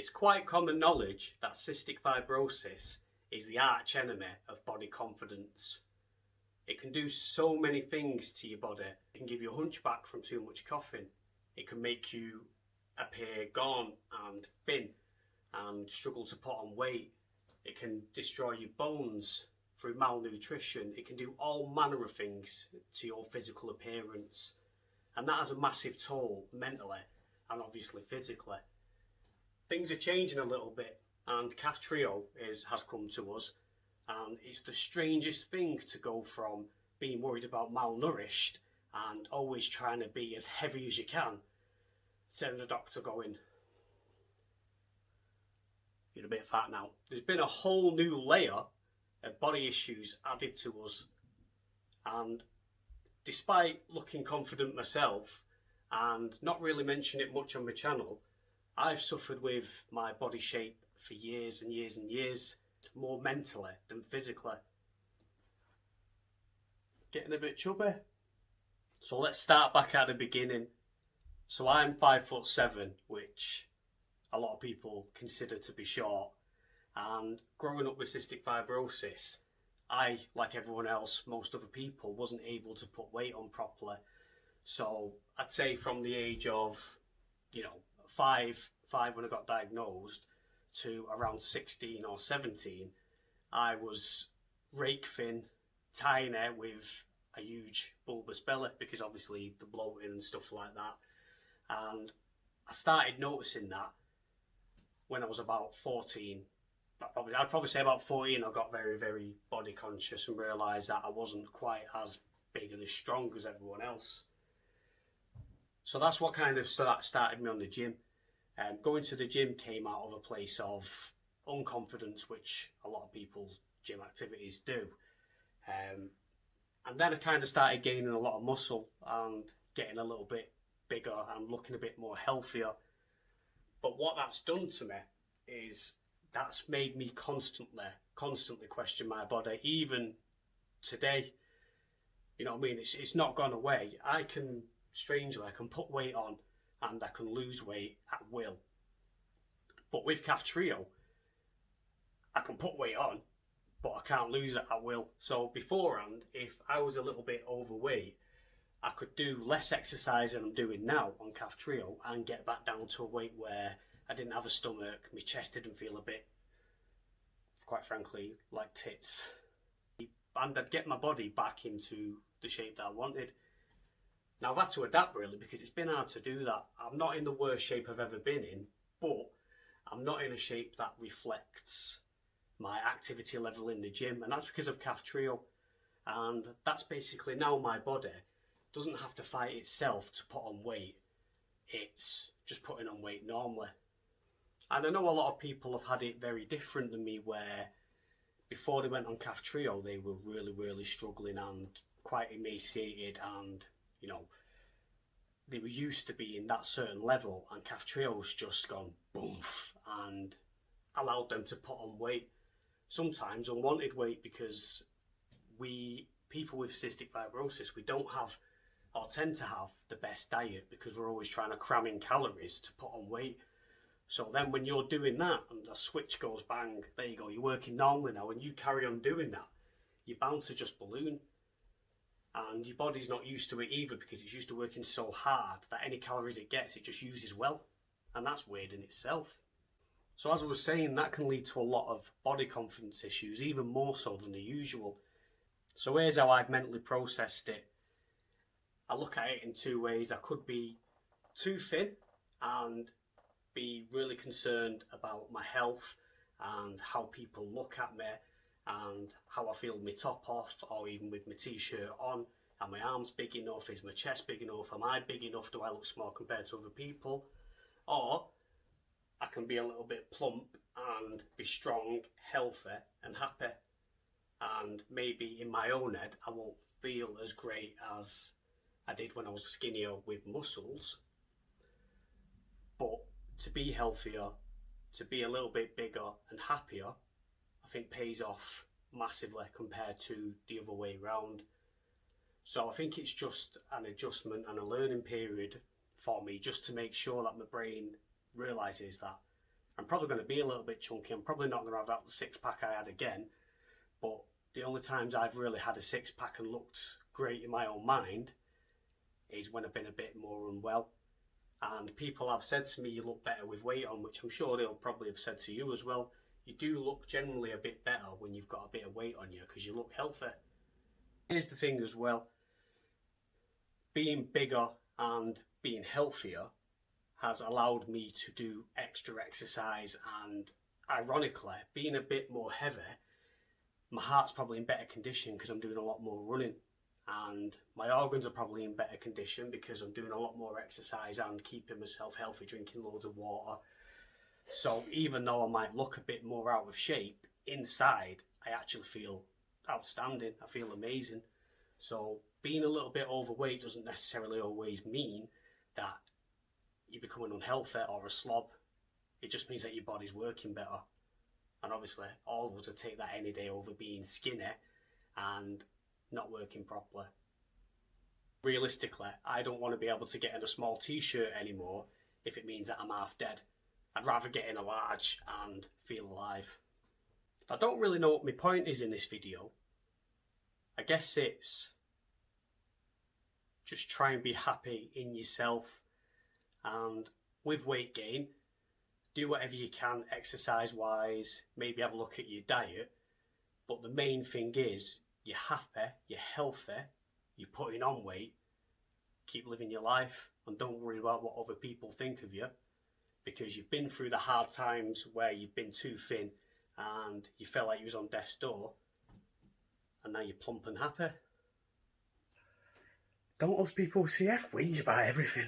It's quite common knowledge that cystic fibrosis is the arch enemy of body confidence. It can do so many things to your body. It can give you a hunchback from too much coughing. It can make you appear gaunt and thin and struggle to put on weight. It can destroy your bones through malnutrition. It can do all manner of things to your physical appearance. And that has a massive toll mentally and obviously physically. Things are changing a little bit, and Kaftrio has come to us, and it's the strangest thing to go from being worried about malnourished and always trying to be as heavy as you can to the doctor going, "You're a bit fat now." There's been a whole new layer of body issues added to us, and despite looking confident myself and not really mentioning it much on my channel, I've suffered with my body shape for years and years and years, more mentally than physically. Getting a bit chubby. So let's start back at the beginning. So I'm 5'7", which a lot of people consider to be short. And growing up with cystic fibrosis, I, like everyone else, most other people, wasn't able to put weight on properly. So I'd say from the age of, five when I got diagnosed to around 16 or 17, I was rake thin, tiny, with a huge bulbous belly because obviously the bloating and stuff like that. And I started noticing that when I was about 14. I'd probably say about 14 I got very, very body conscious and realised that I wasn't quite as big and as strong as everyone else. So that's what kind of started me on the gym. Going to the gym came out of a place of unconfidence, which a lot of people's gym activities do. And then I kind of started gaining a lot of muscle and getting a little bit bigger and looking a bit more healthier. But what that's done to me is that's made me constantly question my body. Even today, you know what I mean? It's not gone away. I can put weight on and I can lose weight at will. But with Kaftrio, I can put weight on, but I can't lose it at will. So beforehand, if I was a little bit overweight, I could do less exercise than I'm doing now on Kaftrio and get back down to a weight where I didn't have a stomach, my chest didn't feel a bit, quite frankly, like tits. And I'd get my body back into the shape that I wanted. Now I've had to adapt really because it's been hard to do that. I'm not in the worst shape I've ever been in, but I'm not in a shape that reflects my activity level in the gym, and that's because of Kaftrio. And that's basically now my body doesn't have to fight itself to put on weight. It's just putting on weight normally. And I know a lot of people have had it very different than me, where before they went on Kaftrio they were really, really struggling and quite emaciated, and they were used to being that certain level, and Kaftrio's just gone boom and allowed them to put on weight, sometimes unwanted weight, because people with cystic fibrosis, we don't have or tend to have the best diet because we're always trying to cram in calories to put on weight. So then when you're doing that and a switch goes bang, there you go, you're working normally now, and you carry on doing that, you're bound to just balloon. And your body's not used to it either because it's used to working so hard that any calories it gets, it just uses well. And that's weird in itself. So as I was saying, that can lead to a lot of body confidence issues, even more so than the usual. So here's how I've mentally processed it. I look at it in two ways. I could be too thin and be really concerned about my health and how people look at me and how I feel my top off, or even with my t-shirt on. Are my arms big enough? Is my chest big enough? Am I big enough? Do I look small compared to other people? Or I can be a little bit plump and be strong, healthy and happy. And maybe in my own head I won't feel as great as I did when I was skinnier with muscles. But to be healthier, to be a little bit bigger and happier, I think pays off massively compared to the other way round. So I think it's just an adjustment and a learning period for me, just to make sure that my brain realises that I'm probably going to be a little bit chunky. I'm probably not going to have that six-pack I had again, but the only times I've really had a six-pack and looked great in my own mind is when I've been a bit more unwell. And people have said to me, you look better with weight on, which I'm sure they'll probably have said to you as well. You do look generally a bit better when you've got a bit of weight on you because you look healthy. Here's the thing as well, being bigger and being healthier has allowed me to do extra exercise, and ironically, being a bit more heavy, my heart's probably in better condition because I'm doing a lot more running, and my organs are probably in better condition because I'm doing a lot more exercise and keeping myself healthy, drinking loads of water. So even though I might look a bit more out of shape, inside I actually feel outstanding. I feel amazing. So being a little bit overweight doesn't necessarily always mean that you're becoming unhealthy or a slob. It just means that your body's working better. And obviously all of us would take that any day over being skinny and not working properly. Realistically, I don't want to be able to get in a small t-shirt anymore if it means that I'm half dead. I'd rather get in a large and feel alive. I don't really know what my point is in this video. I guess it's just try and be happy in yourself, and with weight gain, do whatever you can exercise wise, maybe have a look at your diet, but the main thing is you're happy, you're healthy, you're putting on weight, keep living your life and don't worry about what other people think of you, because you've been through the hard times where you've been too thin and you felt like you was on death's door, and now you're plump and happy. Don't us people CF whinge about everything.